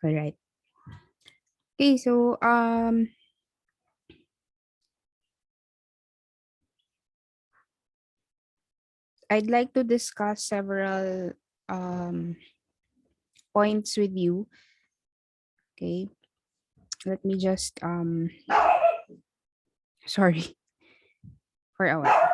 All right. Okay, so I'd like to discuss several points with you. Okay. Let me just sorry for a while.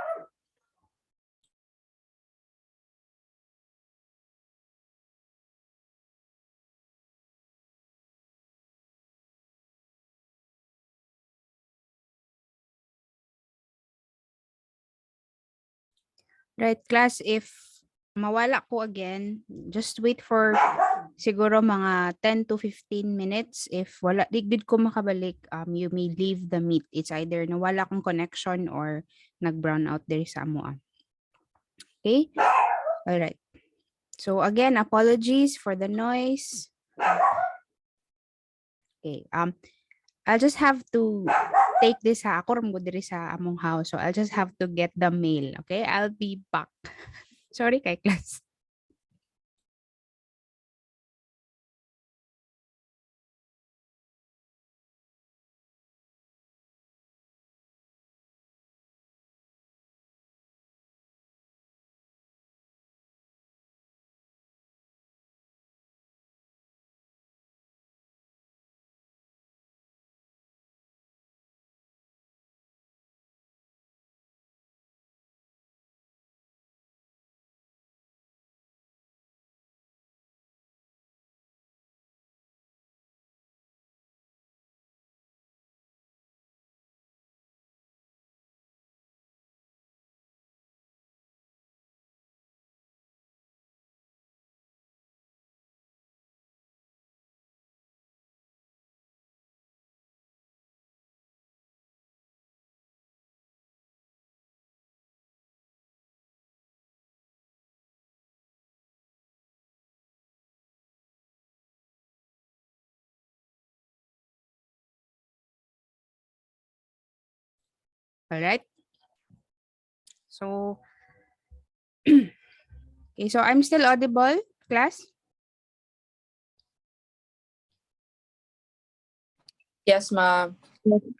Right, class, if mawala ko again, just wait for siguro mga 10 to 15 minutes. If wala, digdid ko makabalik, you may leave the meet. It's either nawala kong connection or nag-brown out there sa amo. Okay? All right. So again, apologies for the noise. Okay. I'll just have to take this ha. Ako ram ko diri sa among house. So I'll just have to get the mail. Okay? I'll be back. Sorry kay class. All right. So okay, so I'm still audible, class? Yes, ma'am.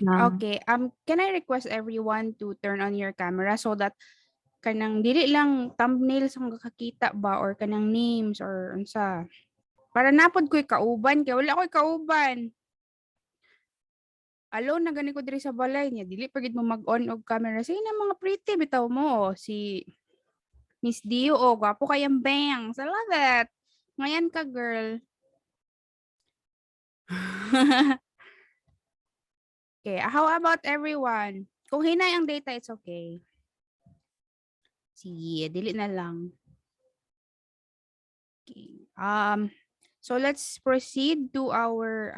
Okay. Can I request everyone to turn on your camera so that kanang dili lang thumbnails ang kakakita ba or kanang names or unsa. Para napod ko'y kauban kay wala ko'y kauban. Alone na gani ko diri sa balay niya. Dili pa gid mo mag-on og camera. Sige na mga pretty bitaw mo. Si Miss Dio, gwapo kayang bang. Salamat. Ngayon ka, girl. Okay, how about everyone? Kung hinay ang data, it's okay. Sige, dili na lang. Okay. So let's proceed to our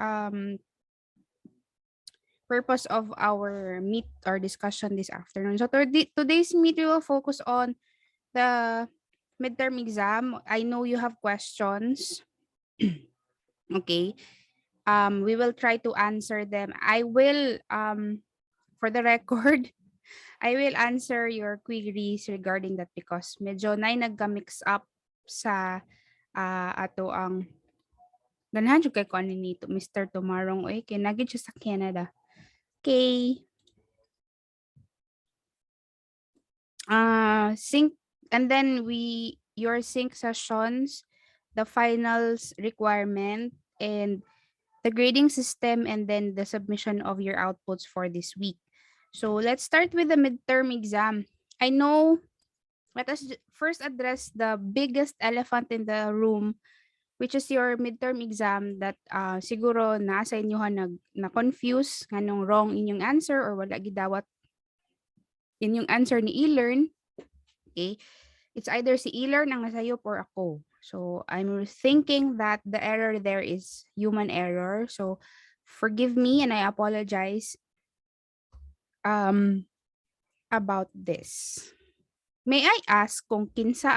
purpose of our meet or discussion this afternoon. So today's meet we will focus on the midterm exam. I know you have questions. Okay. We will try to answer them. I will for the record, I will answer your queries regarding that because medyo na nagka-mix up sa ato ang ganahan jud kay ko ani nito Mr. Tumarong oy kay nagid siya sa Canada. Okay. Sync, and then your sync sessions, the finals requirement, and the grading system, and then the submission of your outputs for this week. So let's start with the midterm exam. I know, let us first address the biggest elephant in the room, which is your midterm exam that siguro nasa inyo na confuse nganong wrong inyong answer or wala gidawat inyong answer ni e-learn. Okay? It's either si e-learn ang nasayop or ako. So I'm thinking that the error there is human error. So forgive me and I apologize about this. May I ask kung kinsa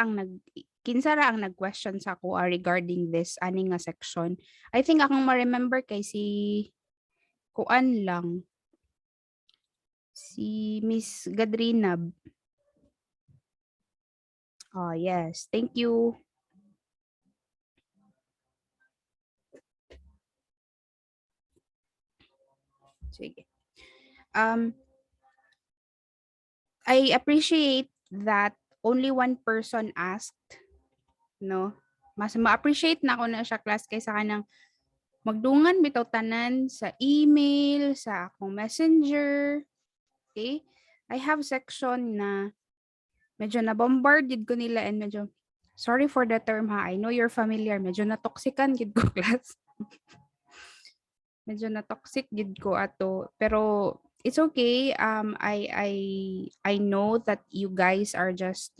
ra ang nag-question sa ako regarding this ani nga section? I think akong ma-remember kay si Kuan lang. Si Miss Gadrinab. Oh, yes. Thank you. Sige. Um, I appreciate that only one person asked, no? Mas ma-appreciate na ako na siya class kaysa kanang magdungan bitaw tanan sa email, sa akong messenger. Okay? I have section na medyo na-bombarded ko nila and medyo, sorry for the term ha, I know you're familiar, medyo na-toxican gid ko class. Medyo na-toxic gid ko ato. Pero it's okay. I know that you guys are just,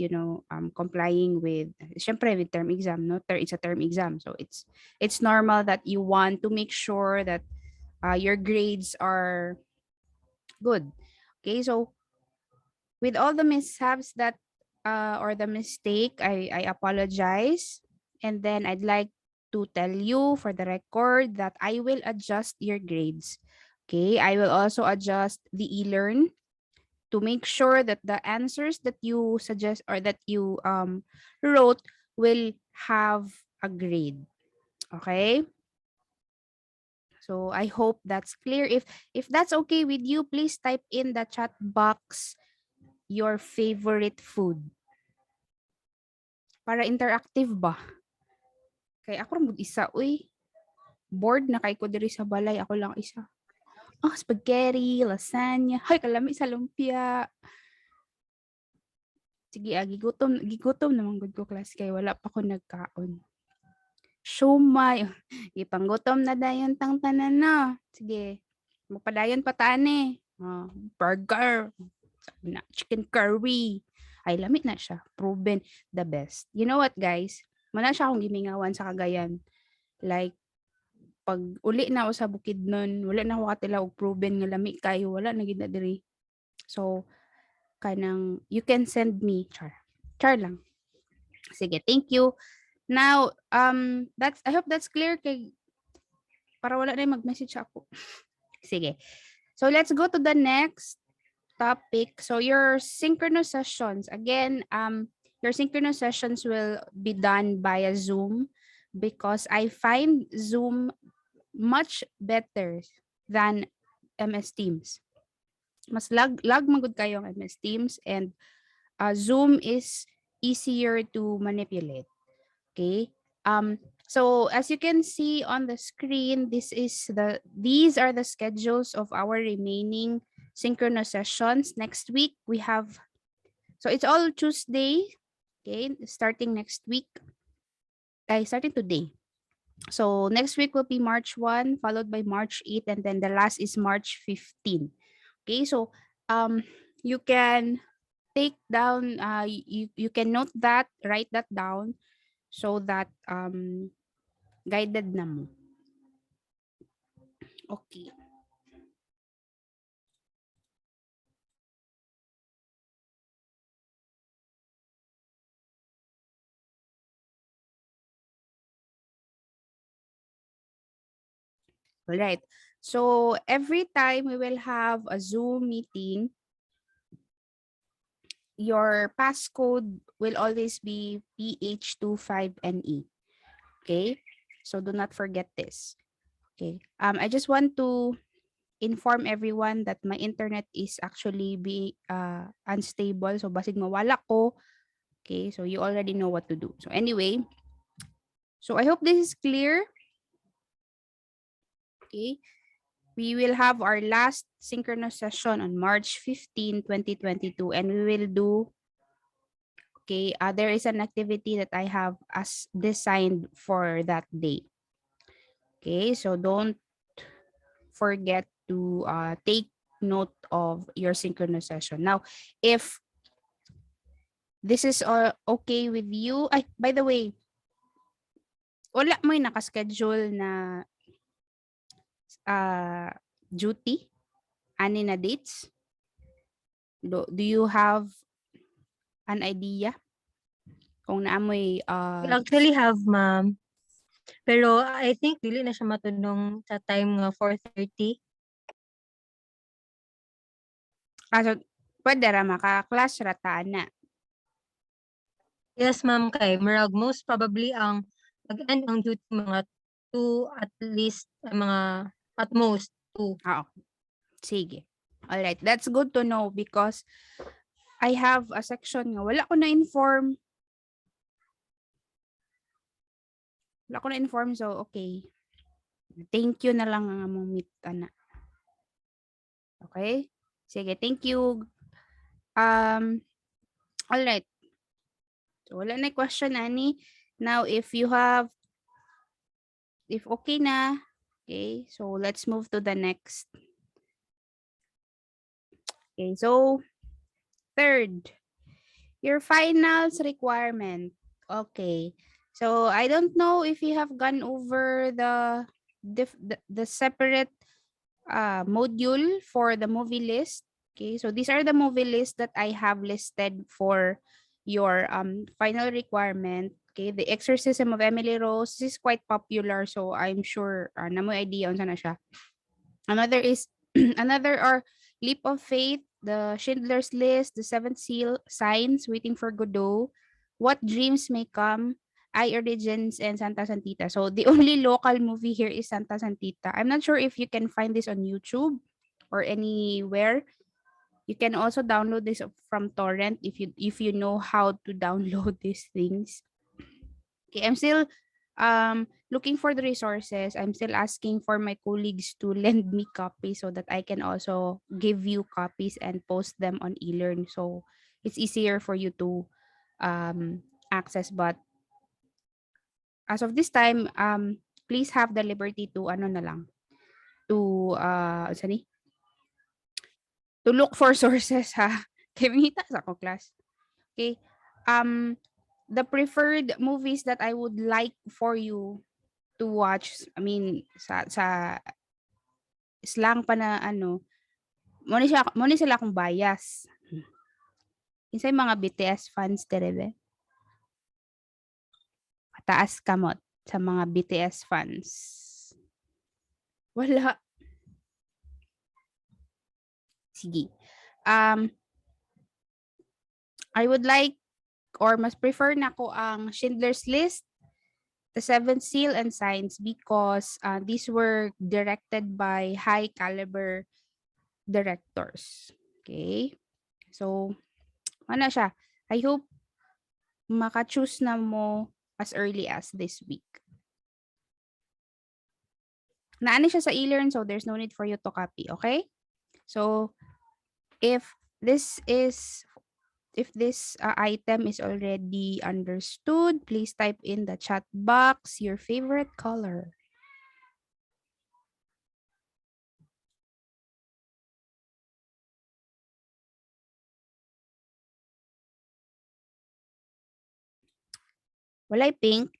complying with, syempre with term exam, no? It's a term exam. So it's normal that you want to make sure that your grades are good. Okay, so with all the mishaps that or the mistake, I apologize. And then I'd like to tell you for the record that I will adjust your grades. Okay, I will also adjust the e-learn to make sure that the answers that you suggest or that you wrote will have a grade. Okay? So I hope that's clear. If that's okay with you, please type in the chat box your favorite food. Para interactive ba? Kay ako ra isa, uy. Bored na kay ko diri sa balay, ako lang isa. Oh, spaghetti, lasagna. Hay, kalami sa lumpia. Sige, gigutom naman gud ko class kay wala pa ko nagkaon. Siomai. Ipanggutom na dayon tang tanan na. Sige. Magpadayon pa taan burger. Sabi na, chicken curry. Ay, lami na siya. Proven the best. You know what, guys? Muna siya akong gimingawan sa Cagayan. Like, pag uli na ako sa bukid nun, wala na ako katila og proven nga lami kayo. Wala na gid na diri. So, kanang, you can send me. Char. Char lang. Sige, thank you. Now, I hope that's clear kay para wala na mag-message ako. Sige. So, let's go to the next topic. So your synchronous sessions, again, your synchronous sessions will be done via Zoom because I find Zoom much better than MS Teams. Mas lag magud kayo ang MS Teams and Zoom is easier to manipulate. Okay? So as you can see on the screen, these are the schedules of our remaining synchronous sessions. Next week we have, so it's all Tuesday, okay, starting next week. Starting today. So next week will be March 1, followed by March 8, and then the last is March 15. Okay, so you can take down, you can note that, write that down so that guided na mo. Okay. All right. So every time we will have a Zoom meeting, your passcode will always be PH25NE. Okay? So do not forget this. Okay. I just want to inform everyone that my internet is actually unstable. So basig mawala ko. Okay, so you already know what to do. So anyway, so I hope this is clear. Okay. We will have our last synchronous session on March 15, 2022, and we will do, okay, there is an activity that I have as designed for that day. Okay, so don't forget to take note of your synchronous session. Now, if this is okay with you, by the way, wala mo yung nakaschedule na duty? Ani na dates? Do you have an idea? Kung naamoy We actually have, ma'am. Pero I think dili na siya matunong sa time nga 4:30. so pwede ra maka-class ra ta na. Yes, ma'am, kay murag most probably ang mag-end ang duty mga 2 at least, mga at most 2. Okay. Sige. Alright, that's good to know because I have a section nga wala ko na-inform. So okay. Thank you na lang ang among meet ana. Okay? Sige, thank you. All right. So wala na question ani. Now if okay na, okay, so let's move to the next. Okay, so third, your finals requirement. Okay. So I don't know if you have gone over the separate module for the movie list. Okay, so these are the movie lists that I have listed for your final requirement. Okay, The Exorcism of Emily Rose this is quite popular, so I'm sure na mo idea unsa na siya. Another is another are Leap of Faith, The Schindler's List, The Seventh Seal, Signs, Waiting for Godot, What Dreams May Come, I Origins, and Santa Santita. So the only local movie here is Santa Santita. I'm not sure if you can find this on YouTube or anywhere. You can also download this from torrent if you know how to download these things. Okay, I'm still looking for the resources. I'm still asking for my colleagues to lend me copies so that I can also give you copies and post them on eLearn. So it's easier for you to access. But as of this time, please have the liberty to ano na lang to sani to look for sources ha. Kaya manghita sa ako class. Okay. The preferred movies that I would like for you to watch, I mean, sa slang pa na ano, mo ni sila akong bias. Kinsay mga BTS fans terebe. Mataas kamot sa mga BTS fans. Wala. Sige. I would like or mas prefer na ko ang Schindler's List, The Seventh Seal, and Signs because these were directed by high caliber directors. Okay? So, ano siya? I hope maka-choose na mo as early as this week. Naano siya sa e-learn, so there's no need for you to copy, okay? So, if this item is already understood, please type in the chat box your favorite color. Walay pink.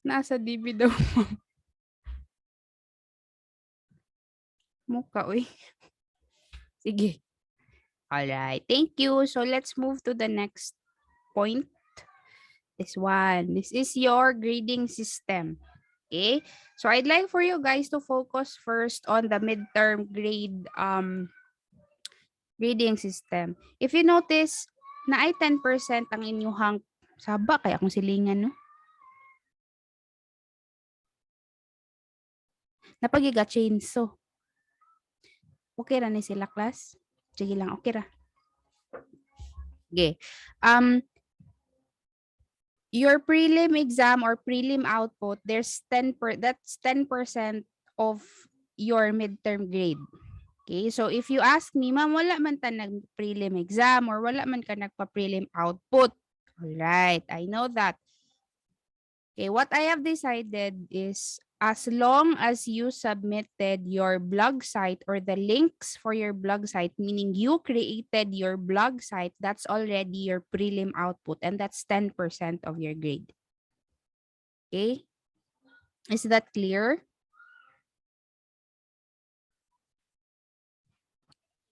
Nasa DB daw. Mukha, uy. Sige. Alright, thank you. So let's move to the next point. This one. This is your grading system. Okay? So I'd like for you guys to focus first on the midterm grading system. If you notice, na ay 10% ang inyuhang saba kaya kung silingan, no? Napagiga chainsaw. Okay ra ni sila, class? Sige lang, okay ra. Okay. Your prelim exam or prelim output, that's 10% of your midterm grade. Okay, so if you ask me, ma'am, wala man ta nag-prelim exam or wala man ka nagpa-prelim output. All right, I know that. Okay, what I have decided is as long as you submitted your blog site or the links for your blog site, meaning you created your blog site, that's already your prelim output and that's 10% of your grade. Okay? Is that clear?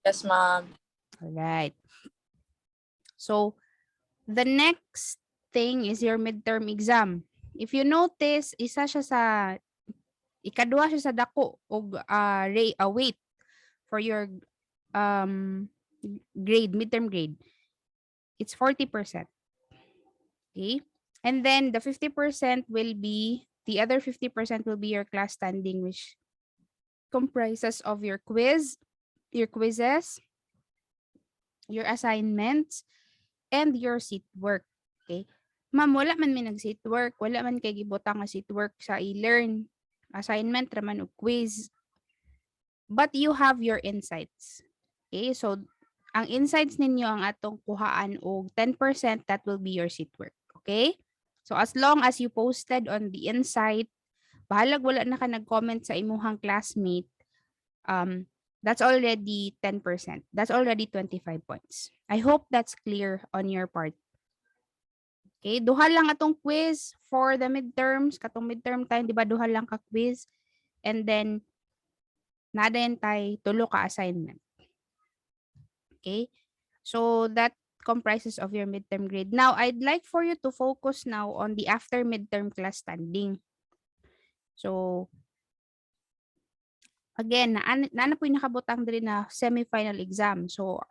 Yes, ma'am. All right. So, the next thing is your midterm exam. If you notice, ikaduha siya sa dako og weight for your grade, midterm grade. It's 40%. Okay? And then the 50% will be, the other 50% will be your class standing, which comprises of your quizzes, your assignments, and your seat work. Okay? Ma'am, wala man may nag-seat work, wala man kay gibutang nga seat work sa e-learn. Assignment raman o quiz. But you have your insights. Okay? So, ang insights ninyo ang atong kuhaan og 10%, that will be your seat work. Okay? So, as long as you posted on the insight, bahalag wala na ka nag-comment sa imuhang classmate, that's already 10%. That's already 25 points. I hope that's clear on your part. Okay, duha lang atong quiz for the midterms. Katong midterm time, di ba, duha lang ka quiz. And then, nadayan tay tulo ka assignment. Okay, so that comprises of your midterm grade. Now, I'd like for you to focus now on the after midterm class standing. So, again, naana po yung nakabutang din na semifinal exam. So,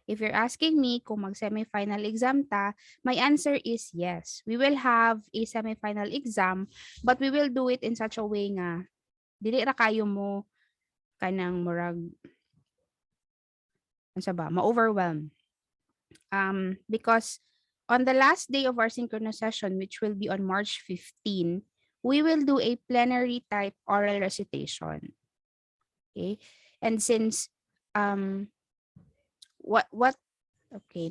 if you're asking me kung mag-semifinal exam ta, my answer is yes. We will have a semifinal exam, but we will do it in such a way nga dili ra kayo mo kanang murag unsa ba, ma-overwhelm. Because on the last day of our synchronous session, which will be on March 15, we will do a plenary type oral recitation. Okay? And since what okay,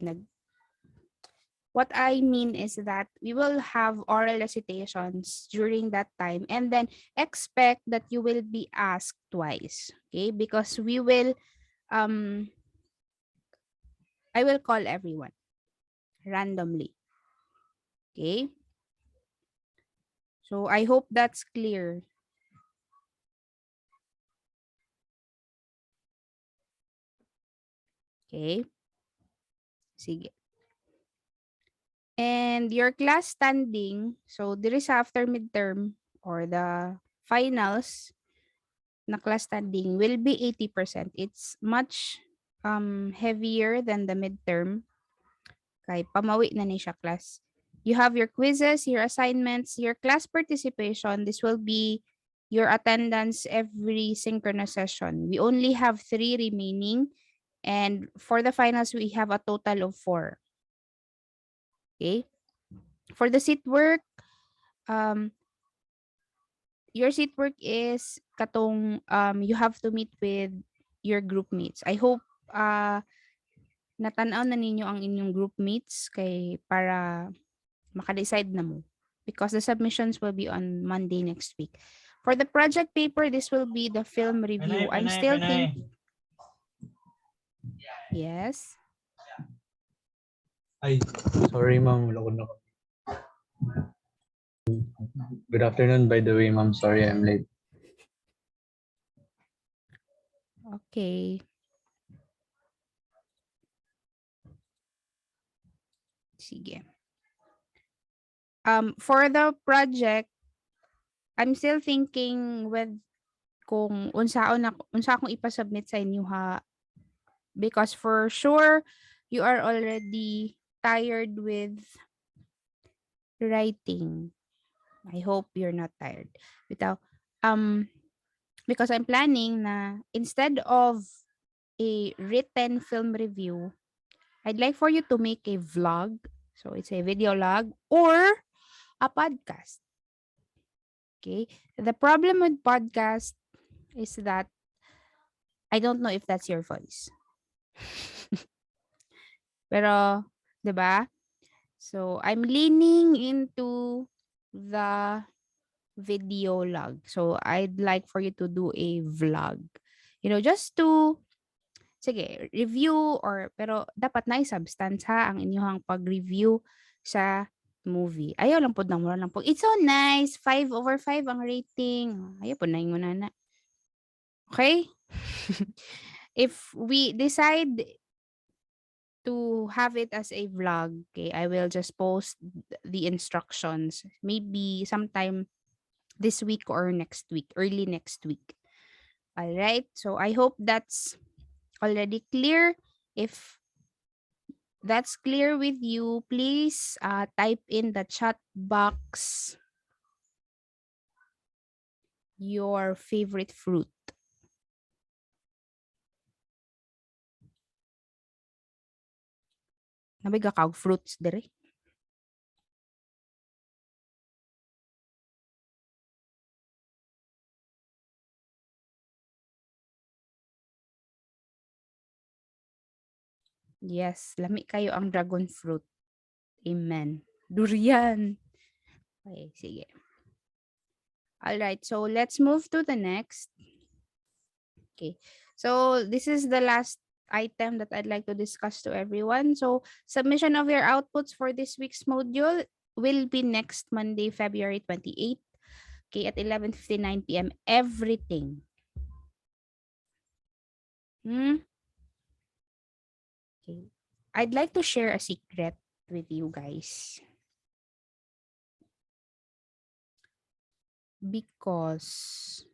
what I mean is that we will have oral recitations during that time, and then expect that you will be asked twice. Okay? Because we will I will call everyone randomly. Okay? So I hope that's clear. Okay? Sige. And your class standing, so there is after midterm or the finals na class standing will be 80%. It's much heavier than the midterm. Kay pamawi na ni siya class. You have your quizzes, your assignments, your class participation. This will be your attendance every synchronous session. We only have 3 remaining. And for the finals, we have a total of 4. Okay? For the seat work, your seat work is katong you have to meet with your group mates. I hope natanaw na ninyo ang inyong group mates kay para maka-decide na mo, because the submissions will be on Monday next week. For the project paper, this will be the film review. I'm still thinking. Yes. Ay, sorry ma'am, wala ko na. Good afternoon, by the way, ma'am. Sorry I'm late. Okay. Sige. For the project, I'm still thinking with kung unsa akong ipasubmit sa inyo ha, because for sure you are already tired with writing. I hope you're not tired. Bitaw, because I'm planning na instead of a written film review, I'd like for you to make a vlog. So it's a video log or a podcast. Okay. The problem with podcast is that I don't know if that's your voice. Pero, 'di ba? So I'm leaning into the video log. So I'd like for you to do a vlog. Just to sige, review or pero dapat na substance ha ang inyong pag-review sa movie. Ayaw lang po nang mura lang po. It's so nice. 5/5 ang rating. Ayaw po na yung na. Okay? If we decide to have it as a vlog, okay, I will just post the instructions maybe sometime this week or next week, early next week. All right? So I hope that's already clear. If that's clear with you, please type in the chat box your favorite fruit. Nabay kakao fruits dire. Yes, lami kayo ang dragon fruit. Amen. Durian. Okay, sige. All right, so let's move to the next. Okay, so this is the last item that I'd like to discuss to everyone. So submission of your outputs for this week's module will be next Monday, February 28th, okay, at 11:59 p.m. Everything. Okay. I'd like to share a secret with you guys. Because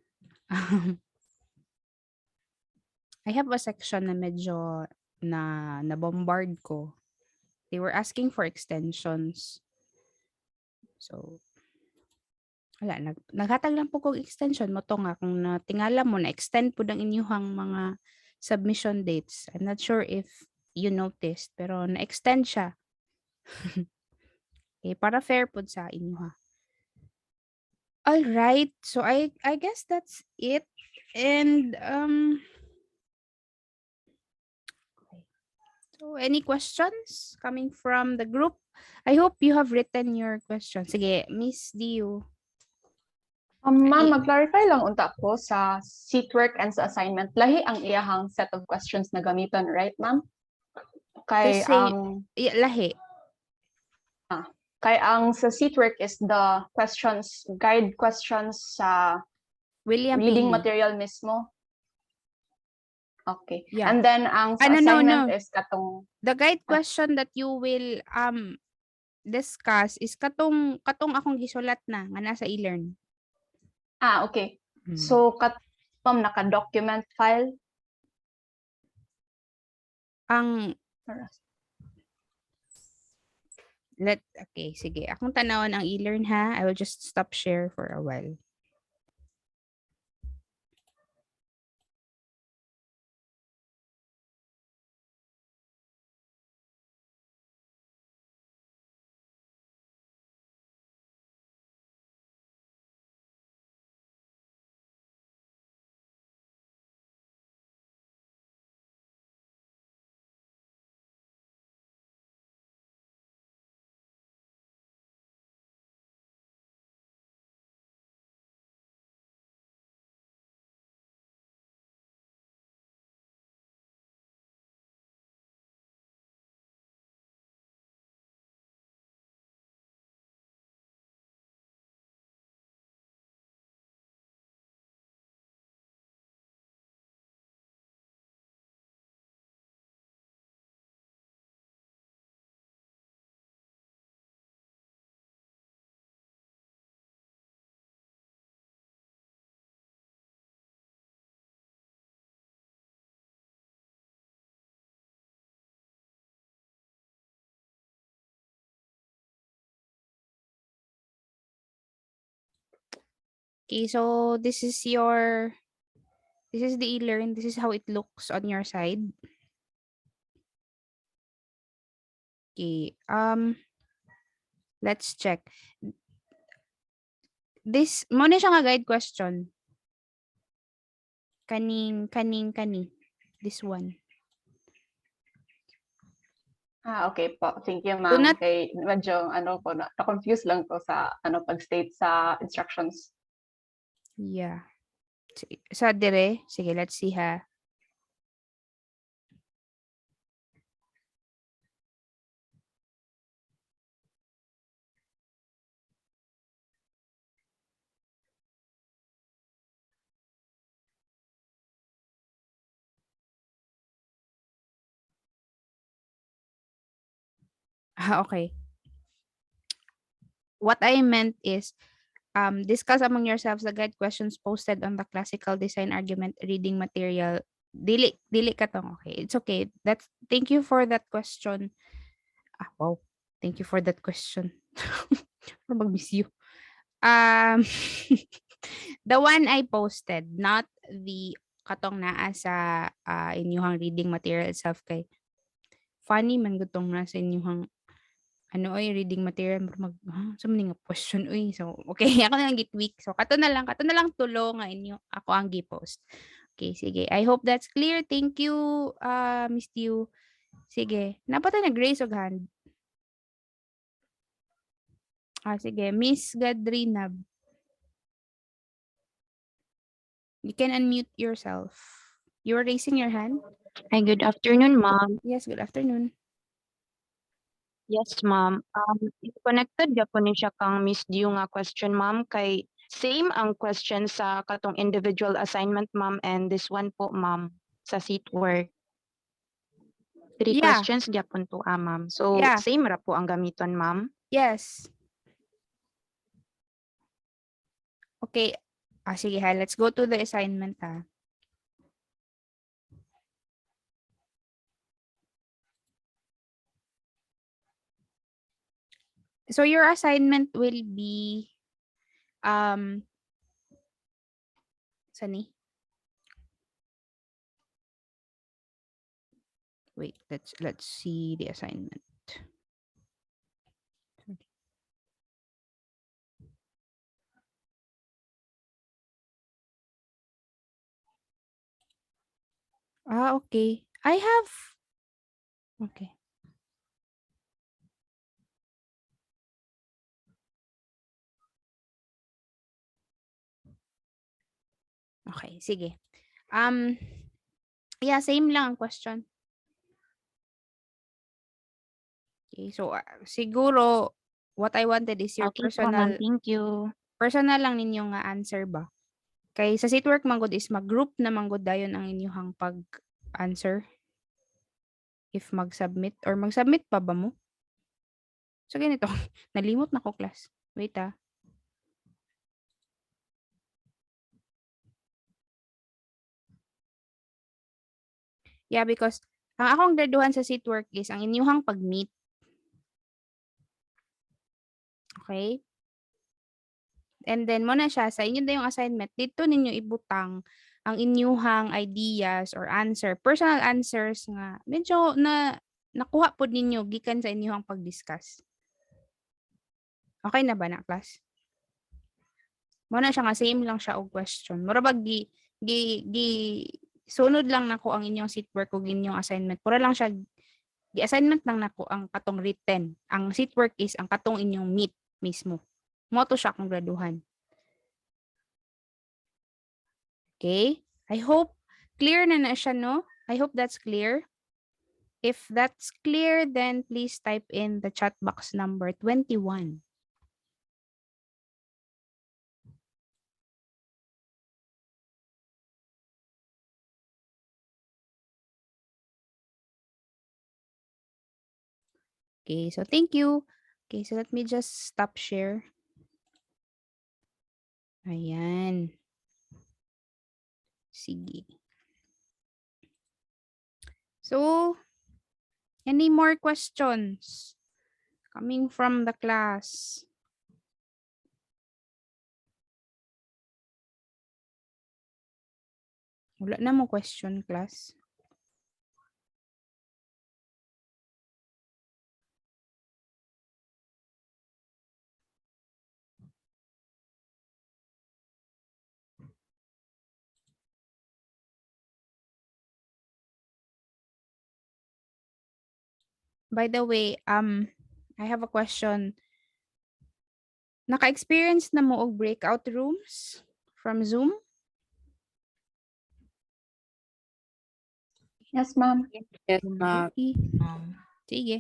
I have a section na medyo na-bombard ko. They were asking for extensions. So, wala, naghatag lang po kong extension mo to nga kung natingala mo na extend po ng inyuhang mga submission dates. I'm not sure if you noticed, pero na-extend siya. Okay, para fair po sa inyo ha. All right, so I guess that's it. And so any questions coming from the group? I hope you have written your questions. Sige, Miss Dio. Ma'am, mag-clarify lang unta ko sa seat work and sa assignment. Lahi ang iyahang set of questions na gamiton, right, ma'am? Kay Kasi, ang lahi. sa seat work is the questions, guide questions sa William reading Pili. material mismo. Okay. Yeah. And then ang sa No. assignment is katong The guide question that you will discuss is katong akong gisulat na nga nasa e-learn. okay. So ma'am, naka-document file. Okay, sige. Akong tanawan ang e-learn ha. I will just stop share for a while. Okay, so this is the e-learn. This is how it looks on your side. Okay, let's check. This, mo na siya nga guide question. Kani. This one. Okay po. Thank you, Do ma'am. not- Kay medyo na-confuse lang ko sa pag-state sa instructions. Yeah. Sa dire, sige, let's see ha. Okay. What I meant is, discuss among yourselves the guide questions posted on the classical design argument reading material. Dili ka tong, okay. It's okay. Thank you for that question. Wow. Thank you for that question. Mag-miss you. Um, the one I posted, not the katong naa sa inyuhang reading material itself kay funny man gutong nasa inyuhang ano oy reading material sa man nga question oy. So okay, ako na lang gitweak. So kato na lang tulo nga inyo ako ang gi-post. Okay, sige. I hope that's clear. Thank you, Miss Tiu. Sige. Napatay na Grace og hand. Sige. Miss Gadrinab. You can unmute yourself. You're raising your hand? Hi, good afternoon, ma'am. Yes, good afternoon. Yes, ma'am. Connected gyapon ni siya kang Miss Diu nga question, ma'am, kay same ang question sa katong individual assignment, ma'am, and this one po, ma'am, sa seat work. Three Yeah. questions gyapon to, ma'am. So, Yeah. same ra po ang gamiton, ma'am. Yes. Okay. Sige ha. Let's go to the assignment ha. So your assignment will be Sunny. Wait, let's see the assignment. Okay. I have okay. Okay, sige. Yeah, same lang ang question. Okay, so siguro what I wanted is your Okay po, ma'am. Thank you. personal lang ninyo nga answer ba? Kay sa seatwork manggod is mag-group na manggod dayon ang inyong pag-answer. If mag-submit or mag-submit pa ba mo? So ganito, nalimot na ko class. Wait Yeah, because ang akong graduhan sa seatwork is ang inyuhang pag-meet. Okay? And then mo na siya sa inyo yung assignment dito ninyo ibutang ang inyuhang ideas or answer, personal answers nga medyo na nakuha pod ninyo gikan sa inyuhang pag-discuss. Okay na ba na class? Mo na siya nga same lang siya og question. Mura bag gi sunod lang nako ang inyong seatwork ug inyong assignment. Pura lang siya gi-assignment lang nako ang katong written. Ang seatwork is ang katong inyong meet mismo. Mo to siya kung graduhan. Okay? I hope clear na siya, no? I hope that's clear. If that's clear, then please type in the chat box number 21. Okay, so thank you. Okay, so let me just stop share. Ayan. Sige. So, any more questions coming from the class? Wala na mo question, class. By the way, I have a question. Naka-experience na mo og breakout rooms from Zoom? Yes, ma'am. Yes, ma'am. Okay. Sige.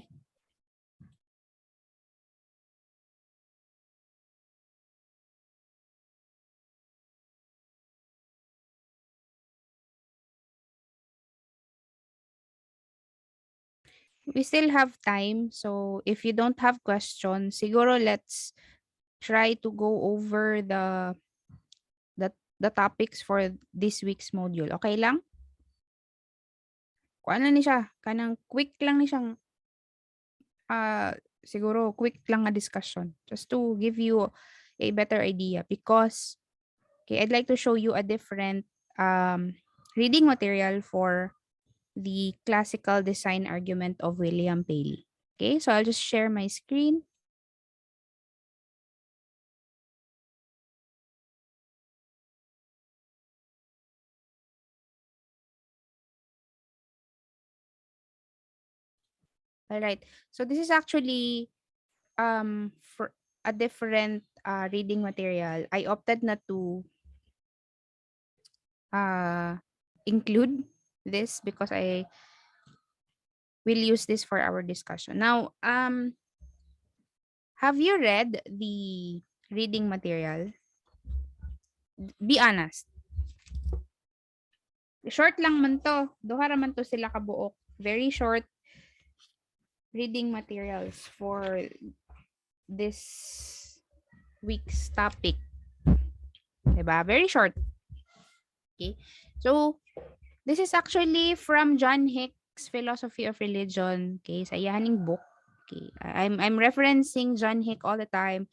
We still have time, so if you don't have questions, siguro let's try to go over the topics for this week's module. Okay lang? Kuan na ni siya, kanang quick lang ni siyang siguro quick lang nga discussion just to give you a better idea because okay, I'd like to show you a different reading material for the classical design argument of William Paley. Okay, so I'll just share my screen. All right. So this is actually for a different reading material. I opted not to include this because I will use this for our discussion. Now, have you read the reading material? Be honest. Short lang man to. Duha ra man to sila kabuok. Very short reading materials for this week's topic. Diba? Very short. Okay. So, this is actually from John Hick's Philosophy of Religion. Okay, sa iyaning book. Okay. I'm referencing John Hick all the time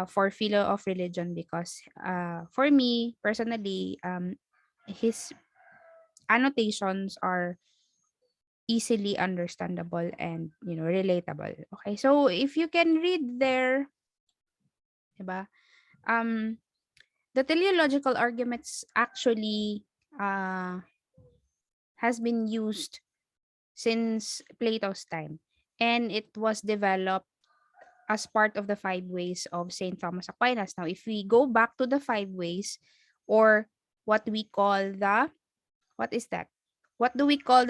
for Philo of Religion because for me personally his annotations are easily understandable and relatable. Okay, so if you can read there, diba? The teleological arguments actually has been used since Plato's time, and it was developed as part of the five ways of Saint Thomas Aquinas. Now, if we go back to the five ways, or what we call the what is that? What do we call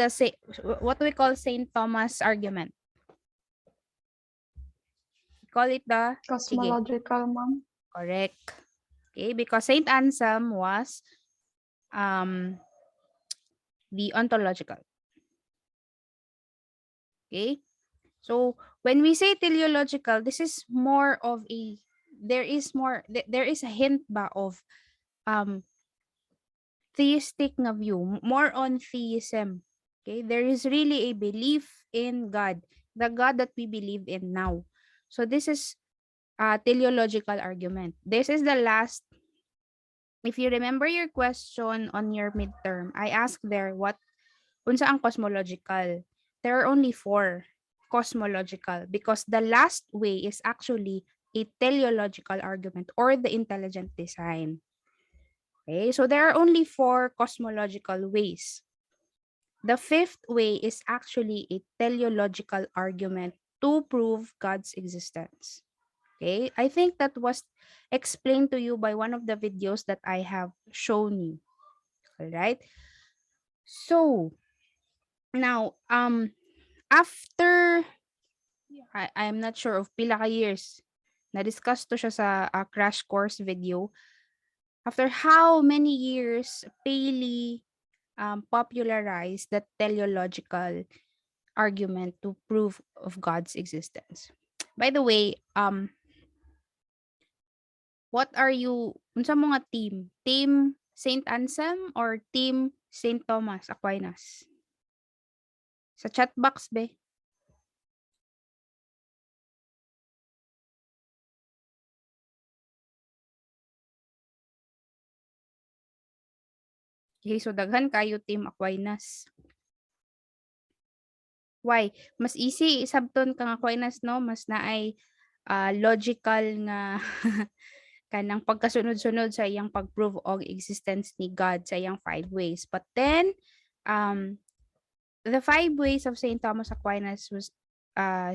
what do we call Saint Thomas argument? We call it the sige, Cosmological, ma'am. correct. Okay, because Saint Anselm was um the ontological. Okay? So when we say teleological, this is more of a there is a hint ba of um theistic na view, more on theism. Okay? There is really a belief in God, the God that we believe in now. So this is a teleological argument. This is the last, if you remember your question on your midterm, I asked there what unsa ang cosmological. There are only four cosmological because the last way is actually a teleological argument or the intelligent design. Okay, so there are only four cosmological ways. The fifth way is actually a teleological argument to prove God's existence. Okay, I think that was explained to you by one of the videos that I have shown you. All right. So now, after I'm not sure of pila ka years na-discuss to siya sa crash course video. After how many years Paley popularized the teleological argument to prove of God's existence. By the way, what are you, unsa mo nga team? Team Saint Anselm or team Saint Thomas Aquinas? Sa chat box be. Okay, so daghan kayo team Aquinas. Why? Mas easy sabton kang Aquinas, no? Mas naay logical nga kanang pagkasunod-sunod sa iyang pag-prove og existence ni God sa iyang five ways. But then, the five ways of Saint Thomas Aquinas was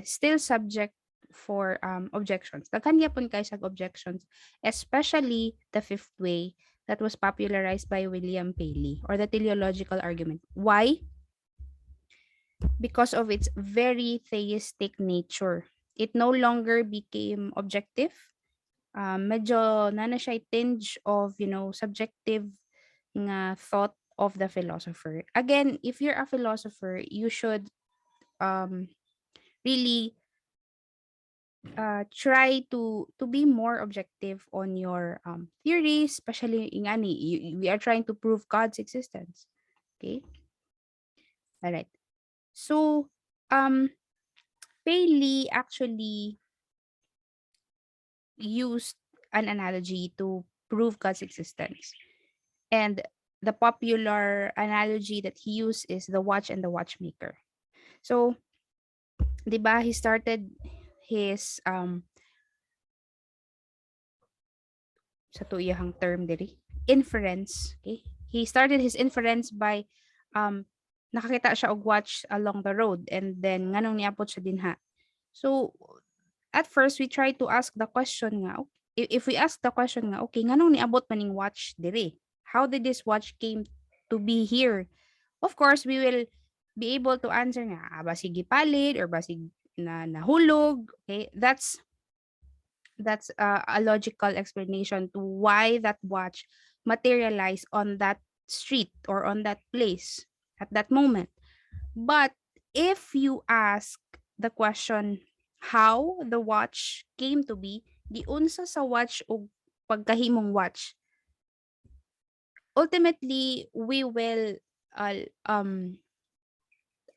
still subject for objections. Daghan gyapon kay sa objections, especially the fifth way that was popularized by William Paley, or the teleological argument. Why? Because of its very theistic nature. It no longer became objective. Medyo na siya tinge of, subjective nga thought of the philosopher. Again, if you're a philosopher, you should really try to be more objective on your theories, especially ingani we are trying to prove God's existence. Okay? All right. So, Paley actually used an analogy to prove God's existence. And the popular analogy that he used is the watch and the watchmaker. So, 'di ba, he started his sa tuyahang term diri, inference, okay? He started his inference by nakakita siya og watch along the road and then nganong niabot siya dinha. So, at first we try to ask the question nga, if we ask the question nga, okay, nganong niabot maning watch diri? How did this watch came to be here? Of course, we will be able to answer nga, basig gipalit or basig na nahulog. Okay, that's a logical explanation to why that watch materialized on that street or on that place at that moment. But if you ask the question how the watch came to be, di unsa sa watch o pagkahimong watch, ultimately we will uh, um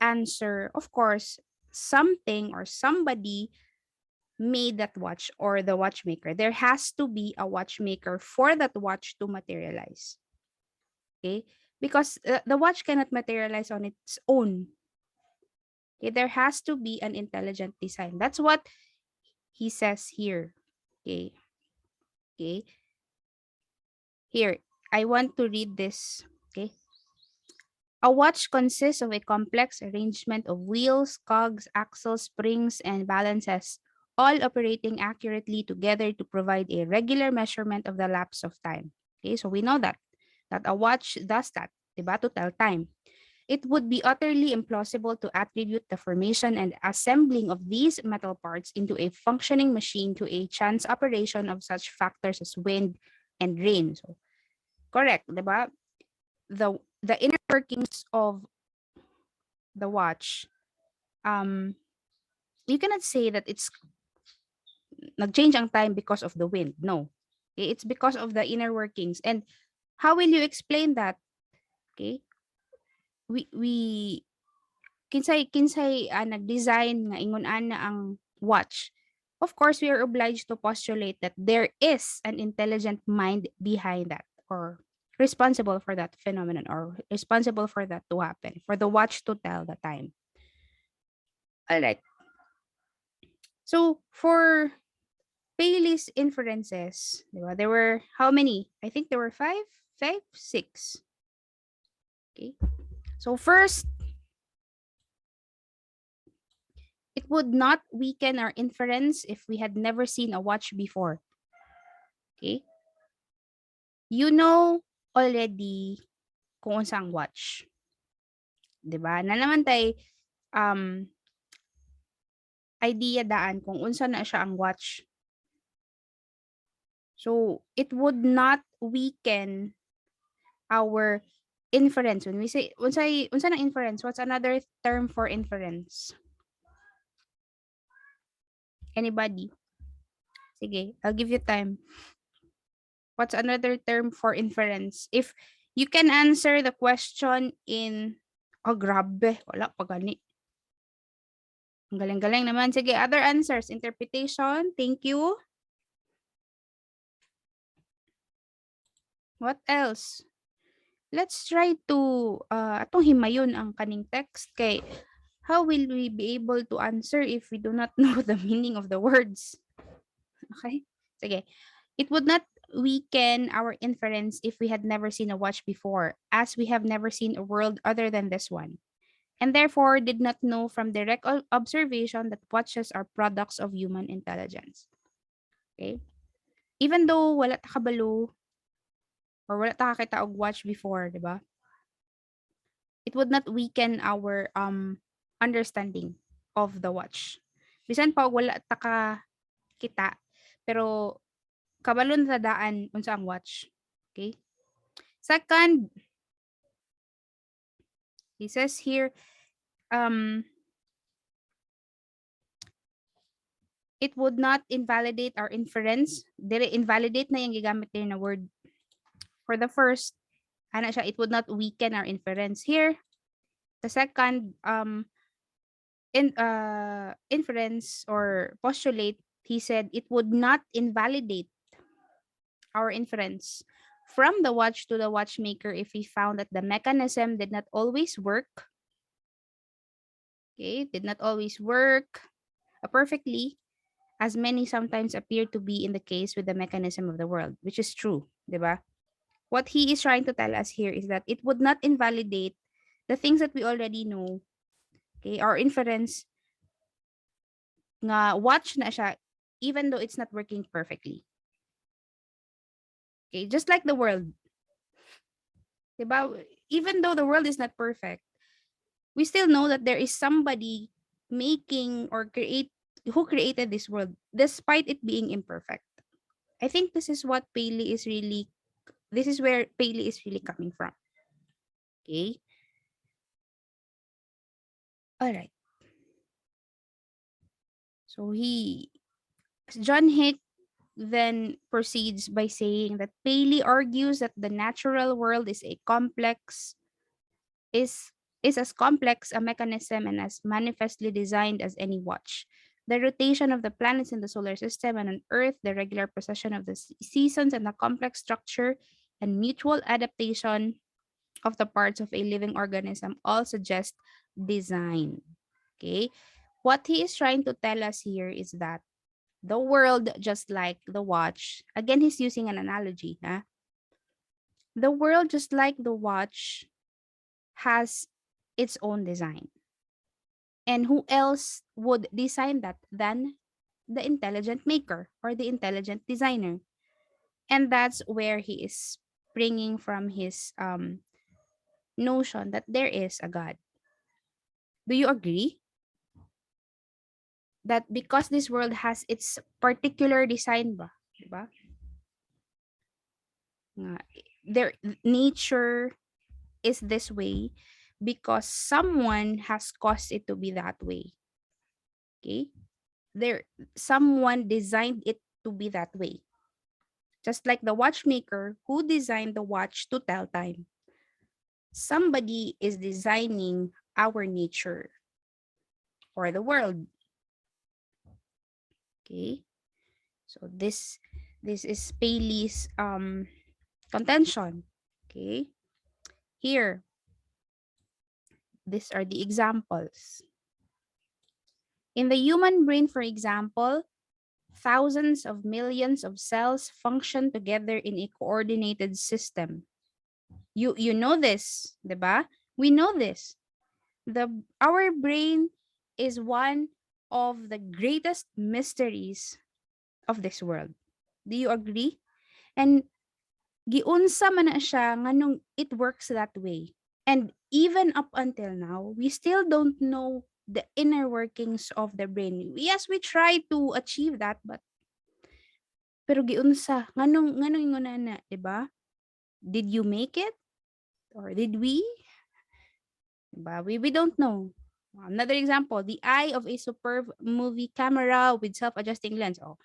answer, of course, something or somebody made that watch or the watchmaker. There has to be a watchmaker for that watch to materialize. Okay? Because the watch cannot materialize on its own. Okay? There has to be an intelligent design. That's what he says here. Okay? Okay? Here, I want to read this. Okay? A watch consists of a complex arrangement of wheels, cogs, axles, springs, and balances, all operating accurately together to provide a regular measurement of the lapse of time. Okay, so we know that a watch does that, diba, to tell time. It would be utterly implausible to attribute the formation and assembling of these metal parts into a functioning machine to a chance operation of such factors as wind and rain. So, correct, diba? The inner workings of the watch, you cannot say that it's nag-change ang time because of the wind. No. Okay? It's because of the inner workings. And how will you explain that? Okay? We kinsay nag-design nga ingon ana ang watch. Of course, we are obliged to postulate that there is an intelligent mind behind that or responsible for that phenomenon or responsible for that to happen, for the watch to tell the time. All right. So for Paley's inferences, diba, there were how many? I think there were five, six. Okay. So first, it would not weaken our inference if we had never seen a watch before. Okay. You know already kung unsang watch. Diba? Na naman tay idea daan kung unsa na siya ang watch. So, it would not weaken our inference. When we say, unsa na inference? What's another term for inference? Anybody? Sige, I'll give you time. What's another term for inference? If you can answer the question in, oh grabe, wala pa gani. Ang galing-galing naman. Sige, other answers. Interpretation, thank you. What else? Let's try to atong himayon ang kaning text kay how will we be able to answer if we do not know the meaning of the words? Okay? Sige. It would not weaken our inference if we had never seen a watch before, as we have never seen a world other than this one, and therefore did not know from direct observation that watches are products of human intelligence. Okay? Even though wala ta kabalo or wala ta kakita og watch before, di ba? It would not weaken our understanding of the watch. Bisan pa og wala ta ka kita, pero kabalon sa daan unsa ang watch. Okay? Second, he says here, it would not invalidate our inference. Dire invalidate na yung gigamit din na word. For the first, ana siya, it would not weaken our inference. Here, the second, inference or postulate, he said it would not invalidate our inference from the watch to the watchmaker if we found that the mechanism did not always work. Okay, did not always work perfectly, as many sometimes appear to be in the case with the mechanism of the world, which is true, diba? What he is trying to tell us here is that it would not invalidate the things that we already know. Okay, our inference nga watch na siya even though it's not working perfectly. Okay, just like the world, diba? Even though the world is not perfect, we still know that there is somebody making or create who created this world despite it being imperfect. I think this is what Paley is really this is where Paley is really coming from. Okay? All right. So John Hick then proceeds by saying that Paley argues that the natural world is is as complex a mechanism and as manifestly designed as any watch. The rotation of the planets in the solar system and on Earth, the regular procession of the seasons, and the complex structure and mutual adaptation of the parts of a living organism all suggest design. Okay? What he is trying to tell us here is that the world, just like the watch, again, he's using an analogy. Huh? The world, just like the watch, has its own design. And who else would design that than the intelligent maker or the intelligent designer? And that's where he is bringing from his notion that there is a God. Do you agree that because this world has its particular design ba? Diba? Their nature is this way because someone has caused it to be that way. Okay? There someone designed it to be that way. Just like the watchmaker who designed the watch to tell time. Somebody is designing our nature or the world. Okay? So this is Paley's contention. Okay? Here, these are the examples. In the human brain, for example, thousands of millions of cells function together in a coordinated system. You know this, diba? We know this. Our brain is one of the greatest mysteries of this world. Do you agree? And giunsa man na siya nganong it works that way. And even up until now, we still don't know the inner workings of the brain. Yes, we try to achieve that, but pero giunsa nganong ingon na, 'di ba? Did you make it or did we? Diba? We don't know. Another example, the eye of a superb movie camera with self-adjusting lens. Oh,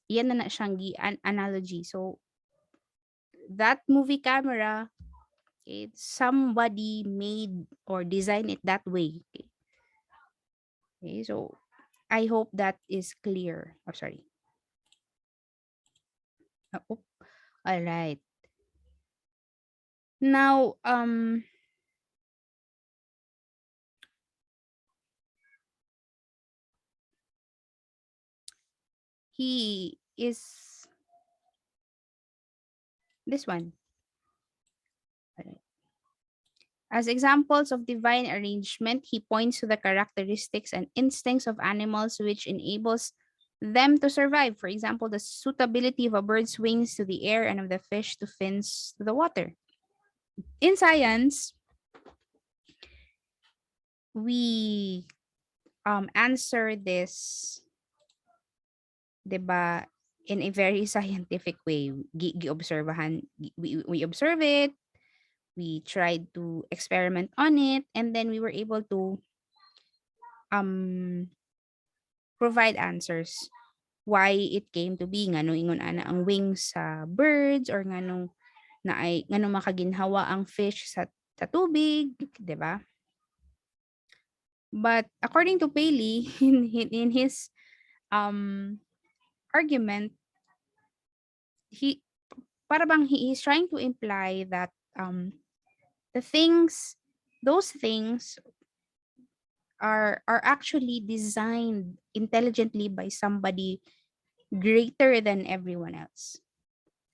yan na siyang analogy. So, that movie camera, somebody made or designed it that way. Okay, so I hope that is clear. Oh, sorry. Oh, all right. Now, he is this one. As examples of divine arrangement, he points to the characteristics and instincts of animals which enables them to survive. For example, the suitability of a bird's wings to the air and of the fish to fins to the water. In science, we answer this, diba, in a very scientific way. We observe it, we tried to experiment on it, and then we were able to provide answers why it came to be, nganong ingon ana ang wings sa birds, or nganong makaginhawa ang fish sa tubig, 'di ba? But according to Paley, in his um argument, he para bang he's trying to imply that the things those things are actually designed intelligently by somebody greater than everyone else.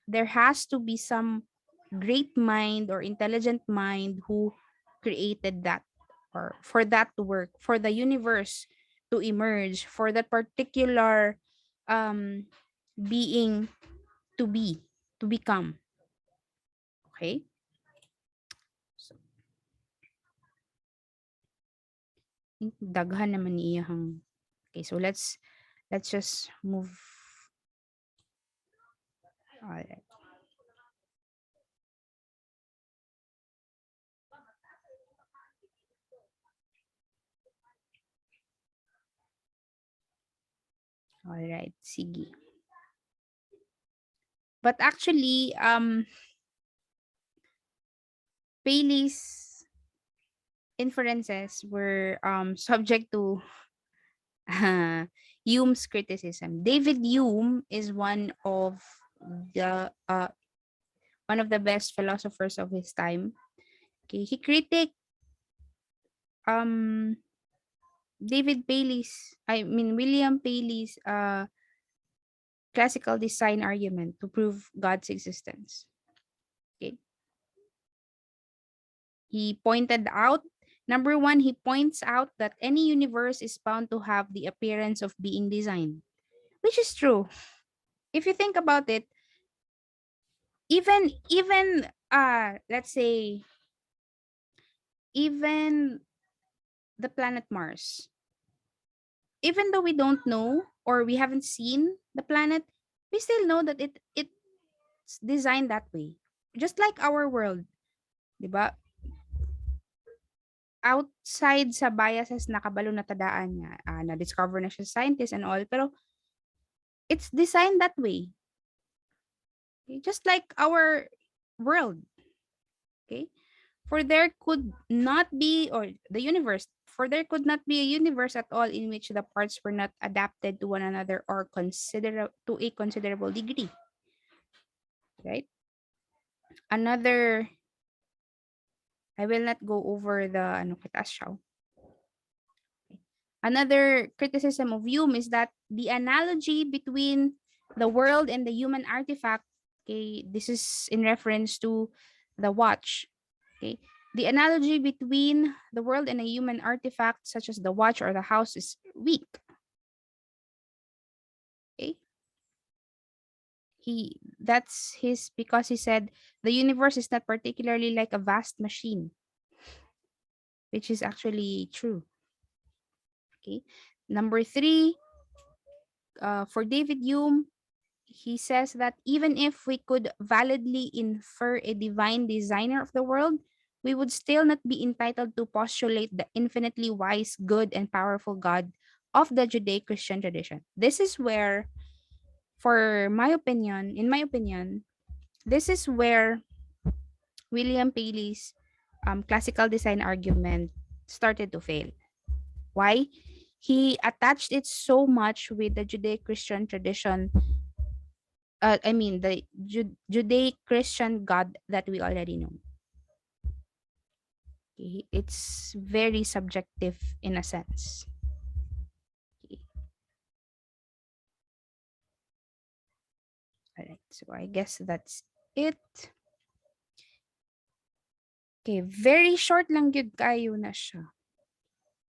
There has to be some great mind or intelligent mind who created that, or for that to work, for the universe to emerge, for that particular um being to be, to become. Okay? So, daghan naman ni iyahang. Okay, so let's just move. Alright. Alright, sige. But actually, Paley's inferences were subject to Hume's criticism. David Hume is the one of the best philosophers of his time. Okay, he critiqued um William Paley's classical design argument to prove God's existence. Okay. He pointed out, number one, he points out that any universe is bound to have the appearance of being designed, which is true. If you think about it, even let's say even the planet Mars, even though we don't know or we haven't seen the planet, we still know that it's designed that way. Just like our world, 'di ba? Outside sa biases nakabalo na tadaan niya, na-discover na siya scientist and all, pero it's designed that way. Okay? Just like our world. Okay? For there could not be, or the universe, for there could not be a universe at all in which the parts were not adapted to one another or to a considerable degree. Right? Another, I will not go over the kitaas siya. Another criticism of Hume is that the analogy between the world and the human artifact, okay, this is in reference to the watch, okay, the analogy between the world and a human artifact such as the watch or the house is weak. Okay, that's his, because he said the universe is not particularly like a vast machine, which is actually true. Okay, number three, for David Hume, he says that even if we could validly infer a divine designer of the world, we would still not be entitled to postulate the infinitely wise, good, and powerful God of the Judeo-Christian tradition. This is where, in my opinion, this is where William Paley's classical design argument started to fail. Why? He attached it so much with the Judeo-Christian tradition, the Judeo-Christian God that we already know. Okay? It's very subjective in a sense. Okay. All right. So I guess that's it. Okay, very short lang gyud kayo na siya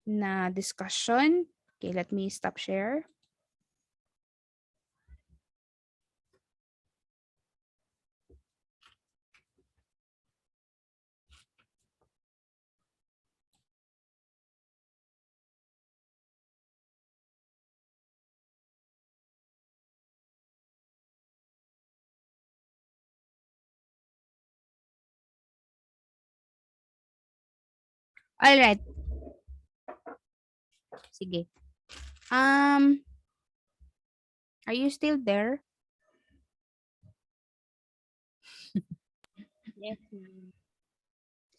na discussion. Okay, let me stop share. All right. Sige. Are you still there? Yes, ma'am.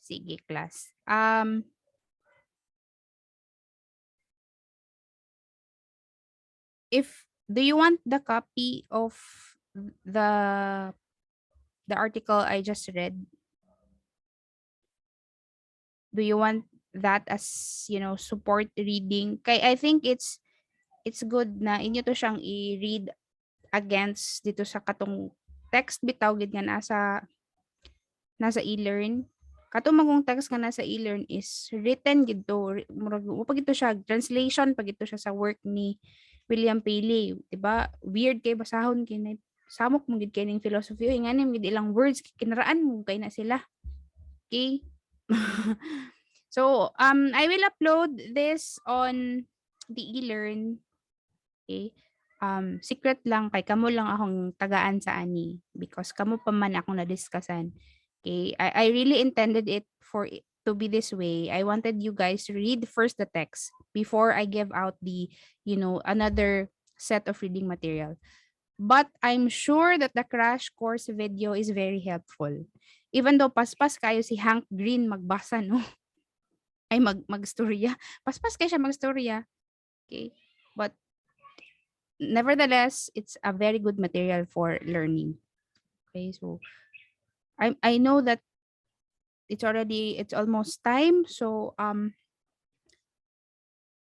Sige, class. do you want the copy of the the article I just read? Do you want that as, support reading? Kay I think it's good na inyo to siyang i-read against dito sa katong text bitaw gid nga nasa e-learn. Katong magong text nga nasa e-learn is written gid to. Murag mo pa gid to siya translation pa gid to siya sa work ni William Paley, 'di ba? Weird kay basahon kay na samok mo gid kay ning philosophy oy ngani gid ilang words kinaraan mo kay na sila. Okay? So, I will upload this on the e-learn. Okay? Secret lang kay kamo lang akong tagaan sa ani because kamo pa man akong na-discussan. Okay? I really intended it for it to be this way. I wanted you guys to read first the text before I give out the, another set of reading material. But I'm sure that the crash course video is very helpful. Even though paspas kayo si Hank Green magbasa, no? Ay magstorya. Paspas kayo siya magstorya. Okay? But nevertheless, it's a very good material for learning. Okay? So I know that it's almost time. So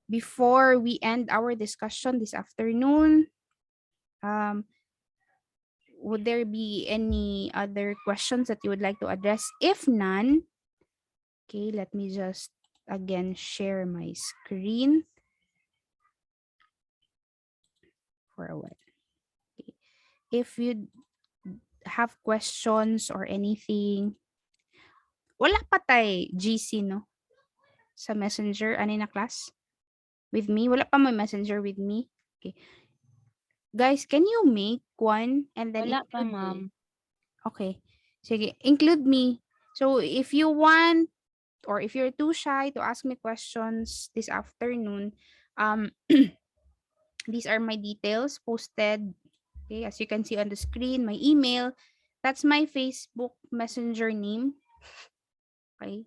before we end our discussion this afternoon, would there be any other questions that you would like to address? If none, okay, let me just again share my screen for a while. Okay. If you have questions or anything, wala pa tay GC, no? Sa messenger, ano na class? With me? Wala pa may messenger with me? Okay. Guys, can you make one and then Wala pa, include me? ma'am. Okay. Sige, include me. So if you want or if you're too shy to ask me questions this afternoon, these are my details posted. Okay, as you can see on the screen, my email. That's my Facebook Messenger name. Okay.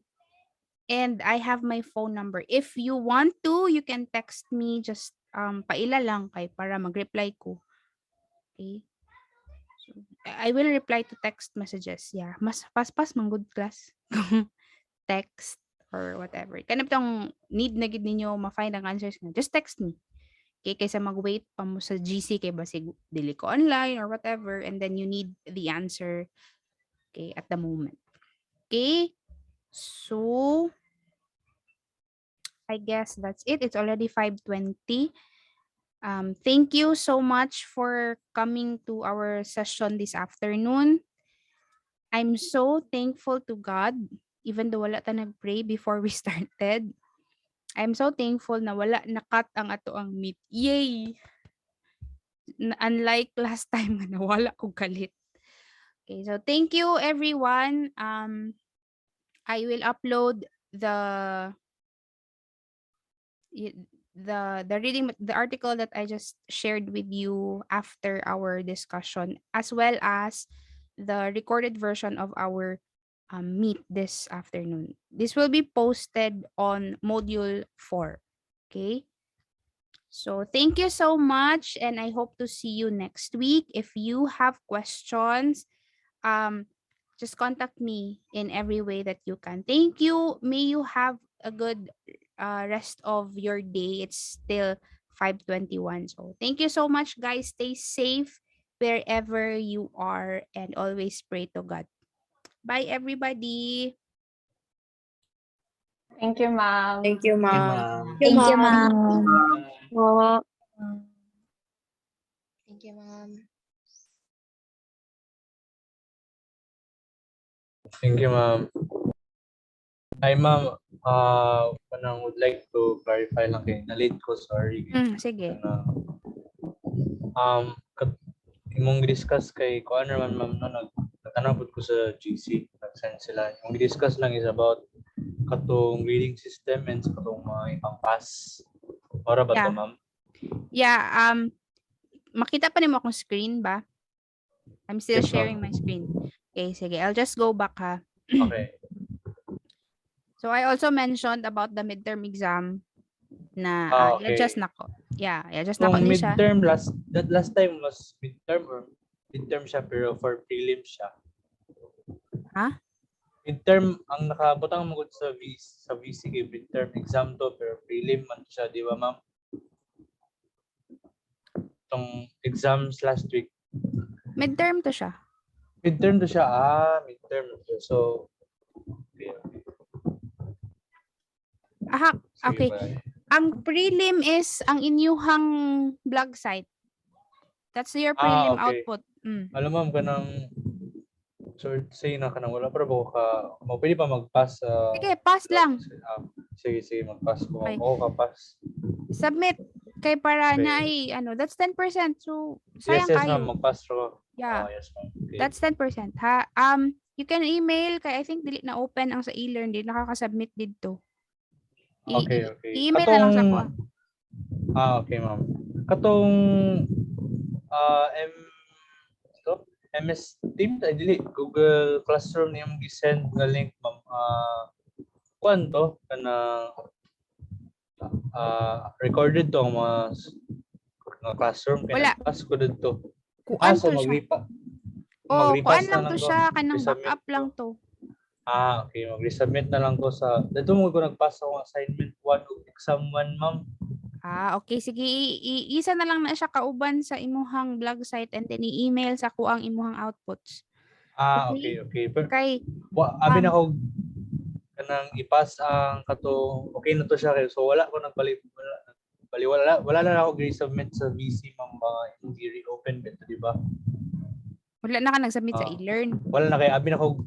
And I have my phone number. If you want to, you can text me just paila lang kay para mag-reply ko. Okay. So, I will reply to text messages. Yeah, mas paspas man good class. Text or whatever. Kanang tong need na gid ninyo ma-find ang answers nga. Just text me. Okay, kaysa mag-wait pa mo sa GC kay basig dili ko online or whatever and then you need the answer at the moment. Okay? So I guess that's it. It's already 5:20. Thank you so much for coming to our session this afternoon. I'm so thankful to God, even though wala ta nag-pray before we started. I'm so thankful na wala nakat ang ato ang meet. Yay! Unlike last time na nawala ko galit. Okay, so thank you everyone. I will upload the the article that I just shared with you after our discussion, as well as the recorded version of our meet this afternoon. This will be posted on module 4. Okay. So thank you so much, and I hope to see you next week. If you have questions, just contact me in every way that you can. Thank you. May you have a good rest of your day. It's still 5:21. So thank you so much, guys. Stay safe wherever you are and always pray to God. Bye, everybody. Thank you, ma'am. Thank you, Okay, ma'am. ma'am. Thank you, ma'am. Po. Thank you, ma'am. Thank you, ma'am. Hi, ma'am. Parang would like to clarify lang kay na-late ko, sorry. Sige. Imong discuss kay kuan naman ma'am no nagtanapod ko sa GC, nag-send sila. Yung discuss lang is about katong reading system and sa katong mga ibang pass. Ora ba to, Yeah. ma'am? Yeah, makita pa nimo akong screen ba? I'm still Yes, ma'am. sharing my screen. Okay, sige. I'll just go back ha. Okay. So I also mentioned about the midterm exam na Okay. i-adjust na ko. Yeah, just Kung nako ni siya. midterm, last time was midterm or midterm siya pero for prelim siya. Ha? Midterm, ang nakabutang mo sa VC kay midterm exam to pero prelim man siya, di ba ma'am? Itong exams last week. Midterm to siya. Midterm to siya. Midterm to siya. So, okay. Aha, Sige, okay. bye. Ang prelim is ang inyuhang blog site. That's your prelim Okay. output. Alam ma'am, kanang say na kanang wala para ba ka pwede pa mag-pass sa Sige, pass lang. sige, mag-pass ko. Okay. Oo, ka-pass. Submit kay para Okay. na ay that's 10%. So sayang Yes, kayo. ma'am, mag-pass ko. Yeah. Yes, ma'am. Okay. That's 10%. Ha. You can email kay I think dili na open ang sa e-learn, di nakaka-submit dito. Okay. I-email na lang sa ko. Okay, ma'am. Katong MS Teams ay dili Google Classroom niyang gi-send nga link, ma'am. Kuan to kanang recorded to ang mga classroom Wala. pass ko dito. Kuan So to siya. mag-repass Kuan lang na to ko. siya kanang Resubmit backup ko. lang to. Okay. Mag-resubmit na lang ko sa dito mo ko nagpass ako assignment 1 ug exam 1, ma'am. Okay. Sige, isa na lang na siya kauban sa imuhang blog site and then i-email sa ko ang imuhang outputs. Okay. Pero Kay, abi na ko kanang i-pass ang katong okay na to siya kay so wala ko wala na ako gi-submit sa VC, ma'am, hindi reopen bit, di ba? wala na ka nag-submit sa e-learn. Wala na kay abi na ko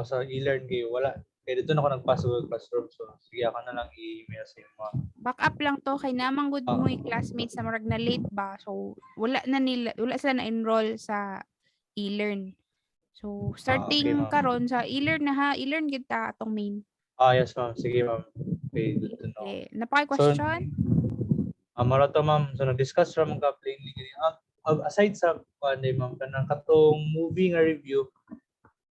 sa e-learn kay wala kay dito na ako nagpass sa classroom so sige ako na lang i-email sa inyo, ma'am. Backup lang to kay namang good mo classmates na marag na late ba. So wala sila na enroll sa e-learn. So starting ma'am. karon sa e-learn na ha, e-learn gid ta atong main. Yes, ma'am. Sige, ma'am. Okay, good to know. Okay. Napaki-question? Marato, ma'am. So nag-discuss ra man ka plainly gani. Aside sa ma'am kanang katong movie nga review,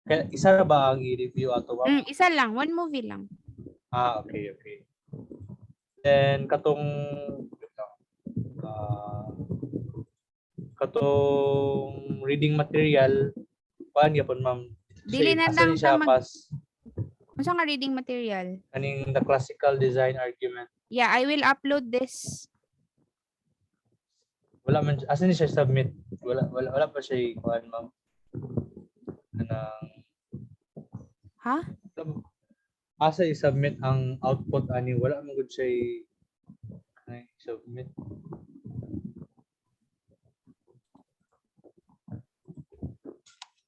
kaya isa ra ba ang i-review ato, ma'am? Isa lang, one movie lang. Okay. Then katong reading material paan gyapon, ma'am? Dili na Asa lang ni siya ta pass Unsa nga reading material? kaning the classical design argument. Yeah, I will upload this. Wala man asa ni siya submit? Wala pa siya kuan, ma'am. Kanang Ha? asa i-submit ang output ani wala man gud siya submit.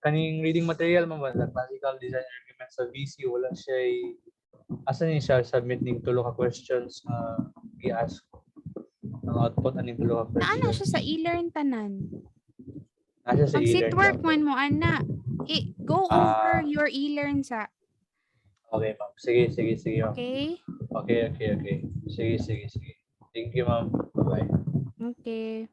Kaning reading material man ba the classical design argument sa VC wala siya asa ni siya submit ning tulo ka questions gi-ask ang output aning tulo ka questions. Naana siya sa e-learn tanan. Nasa sa Pag e-learn sitwork lang. man mo ana, go over your e-learn sa. Okay, ma'am. Sige. Ma'am. Okay? Okay. Sige. Thank you, ma'am. Bye-bye. Okay.